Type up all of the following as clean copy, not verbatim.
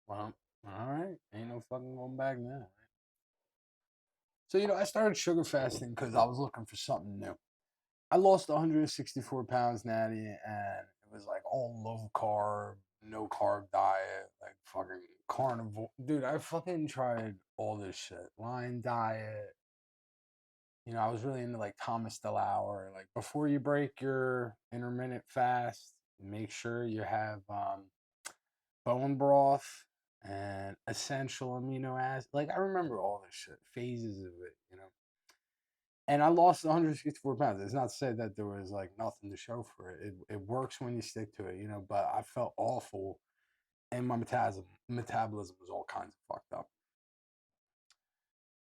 Well, all right. Ain't no fucking going back now. So, I started sugar fasting because I was looking for something new. I lost 164 pounds, Natty, and it was like all low carb, no carb diet, like fucking carnivore. Dude, I fucking tried all this shit. Line diet. I was really into like Thomas DeLauer. Like before you break your intermittent fast, make sure you have bone broth and essential amino acids. Like I remember all this shit, phases of it. And I lost 164 pounds. It's not to say that there was like nothing to show for it. It works when you stick to it. But I felt awful, and my metabolism was all kinds of fucked up.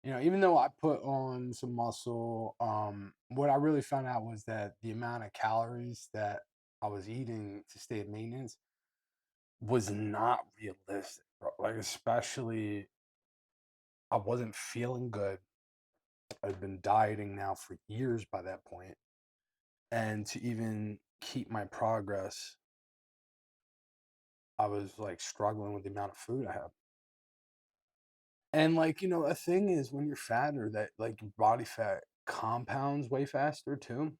Even though I put on some muscle, what I really found out was that the amount of calories that I was eating to stay at maintenance was not realistic, bro. Like especially, I wasn't feeling good. I've been dieting now for years by that point, and to even keep my progress, I was like struggling with the amount of food I have. And like, a thing is when you're fatter that like your body fat compounds way faster too.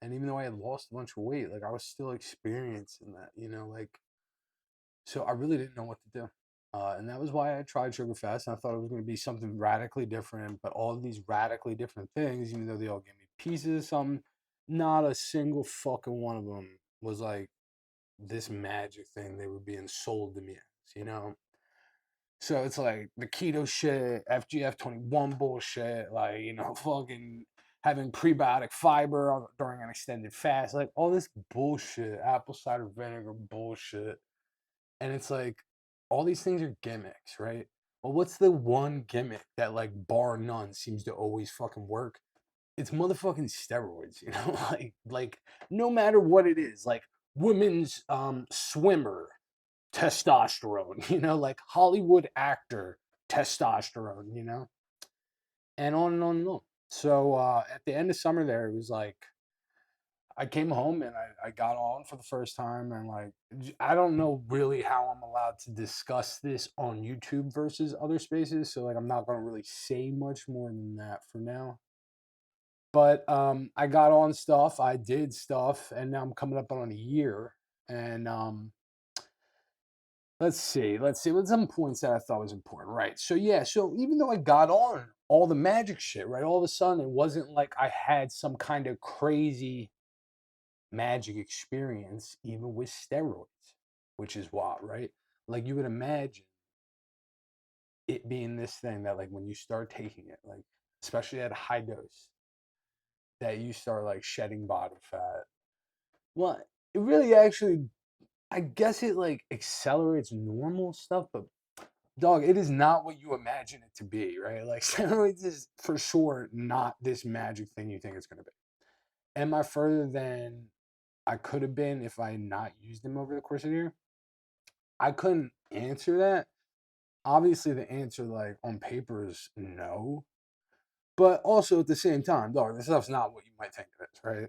And even though I had lost a bunch of weight, like I was still experiencing that, like so I really didn't know what to do. And that was why I tried sugar fast. And I thought it was going to be something radically different. But all of these radically different things, even though they all gave me pieces of something, not a single fucking one of them was like this magic thing they were being sold to me as. So it's like the keto shit, FGF21 bullshit, like, fucking having prebiotic fiber during an extended fast, like all this bullshit, apple cider vinegar bullshit. And it's like all these things are gimmicks, right? Well, what's the one gimmick that like bar none seems to always fucking work? It's motherfucking steroids. like no matter what it is, like women's swimmer testosterone, like Hollywood actor testosterone. And on and on and on. So at the end of summer there, it was like I came home and I got on for the first time and like I don't know really how I'm allowed to discuss this on YouTube versus other spaces. So like I'm not gonna really say much more than that for now. But I got on stuff, I did stuff, and now I'm coming up on a year. And let's see. What's some points that I thought was important, right? So yeah, so even though I got on all the magic shit, right? All of a sudden, it wasn't like I had some kind of crazy magic experience, even with steroids, which is wild, right? Like you would imagine it being this thing that, like, when you start taking it, like, especially at a high dose, that you start like shedding body fat. Well, it really actually, I guess it like accelerates normal stuff, but dog, it is not what you imagine it to be, right? Like steroids is for sure not this magic thing you think it's gonna be. Am I further than I could have been if I had not used them over the course of the year? I couldn't answer that. Obviously, the answer, like on paper, is no. But also at the same time, dog, this stuff's not what you might think it is, right?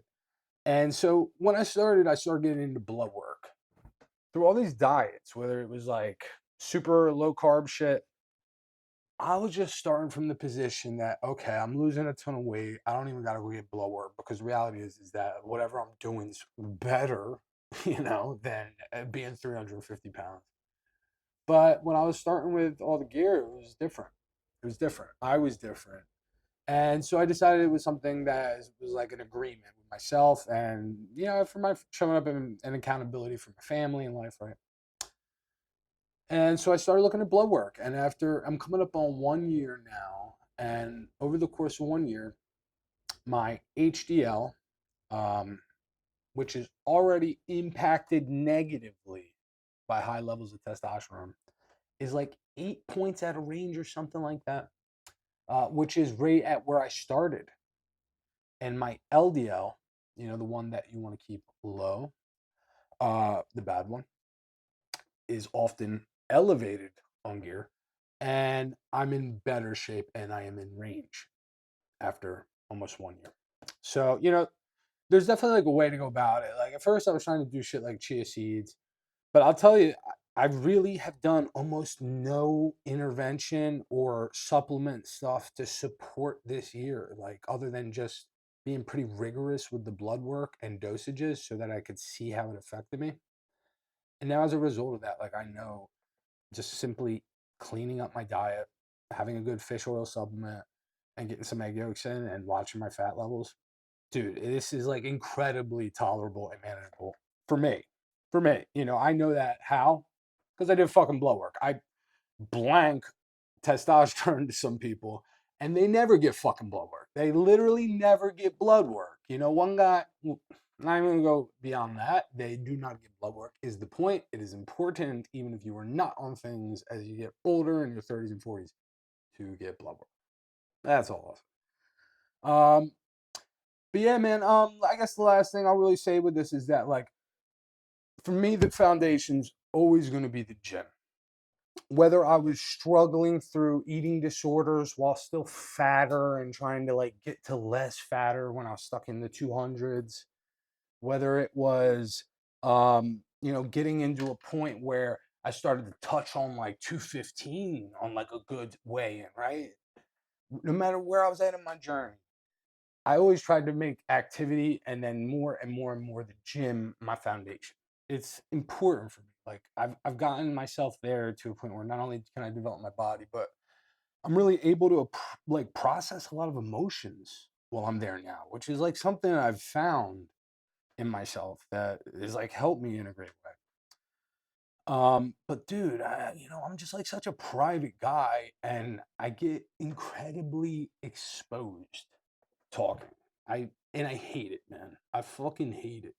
And so when I started getting into blood work through all these diets, whether it was like super low carb shit, I was just starting from the position that okay, I'm losing a ton of weight. I don't even gotta go get blood work because reality is that whatever I'm doing is better, than being 350 pounds. But when I was starting with all the gear, it was different. It was different. I was different. And so I decided it was something that was like an agreement with myself and, for my showing up and accountability for my family and life, right? And so I started looking at blood work. And after I'm coming up on 1 year now, and over the course of 1 year, my HDL, um, which is already impacted negatively by high levels of testosterone, is like 8 points out of range or something like that, which is right at where I started. And my LDL, the one that you want to keep low, the bad one, is often elevated on gear. And I'm in better shape and I am in range after almost 1 year. So, there's definitely like a way to go about it. Like at first I was trying to do shit like chia seeds, but I'll tell you, I really have done almost no intervention or supplement stuff to support this year, like other than just being pretty rigorous with the blood work and dosages so that I could see how it affected me. And now as a result of that, like I know just simply cleaning up my diet, having a good fish oil supplement, and getting some egg yolks in and watching my fat levels. Dude, this is like incredibly tolerable and manageable for me. For me, I know that how because I did fucking blood work. I blank testosterone to some people, and they never get fucking blood work. They literally never get blood work. One guy, not even gonna go beyond that. They do not get blood work. Is the point? It is important, even if you are not on things as you get older in your 30s and 40s, to get blood work. That's all. Um, but yeah, man. I guess the last thing I'll really say with this is that, like, for me, the foundation's always going to be the gym. Whether I was struggling through eating disorders while still fatter and trying to like get to less fatter when I was stuck in the 200s, whether it was getting into a point where I started to touch on like 215 on like a good weigh in, right? No matter where I was at in my journey, I always tried to make activity and then more and more and more the gym my foundation. It's important for me. Like I've gotten myself there to a point where not only can I develop my body, but I'm really able to like process a lot of emotions while I'm there now, which is like something I've found in myself that is like helped me in a great way. But dude, I'm just like such a private guy and I get incredibly exposed talking. I hate it, man. I fucking hate it.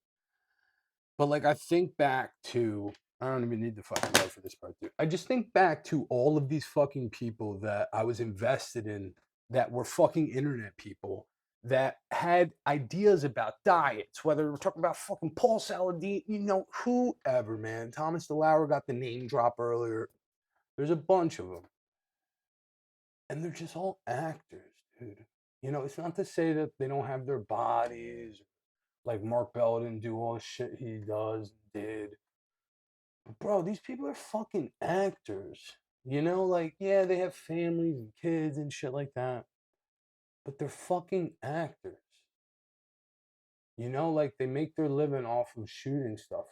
But like I think back to I don't even need the fucking word for this part, dude. I just think back to all of these fucking people that I was invested in that were fucking internet people that had ideas about diets, whether we're talking about fucking Paul Saladin, whoever, man. Thomas DeLauer got the name drop earlier. There's a bunch of them. And they're just all actors, dude. It's not to say that they don't have their bodies. Like Mark Bell didn't do all the shit he did. But bro, these people are fucking actors. Like, yeah, they have families and kids and shit like that. But they're fucking actors. Like they make their living off of shooting stuff.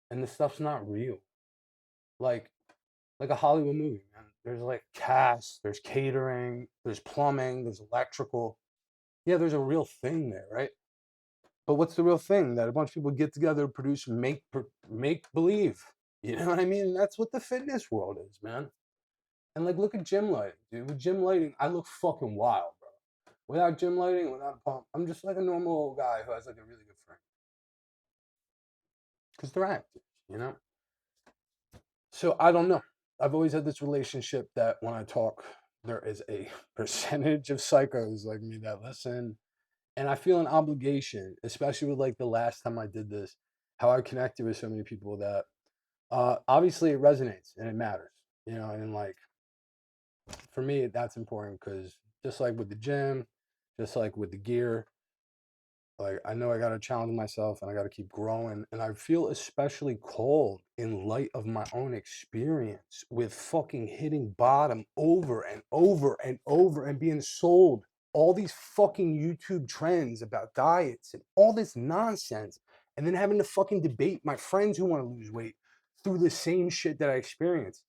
And the stuff's not real. Like a Hollywood movie, man. There's like cast, there's catering, there's plumbing, there's electrical. Yeah, there's a real thing there, right? But what's the real thing? That a bunch of people get together, produce, make believe. You know what I mean? That's what the fitness world is, man. And like, look at gym lighting, dude. With gym lighting, I look fucking wild, bro. Without gym lighting, without a pump, I'm just like a normal old guy who has like a really good friend. Because they're actors. So I don't know. I've always had this relationship that when I talk, there is a percentage of psychos like me that listen. And I feel an obligation, especially with like the last time I did this, how I connected with so many people that obviously it resonates and it matters, and like for me, that's important because just like with the gym, just like with the gear, like I know I got to challenge myself and I got to keep growing. And I feel especially called in light of my own experience with fucking hitting bottom over and over and over and being sold all these fucking YouTube trends about diets and all this nonsense. And then having to fucking debate my friends who want to lose weight through the same shit that I experienced.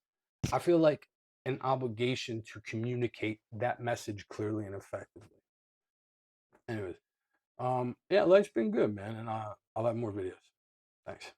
I feel like an obligation to communicate that message clearly and effectively. Anyways, yeah, life's been good, man, and I'll have more videos. Thanks.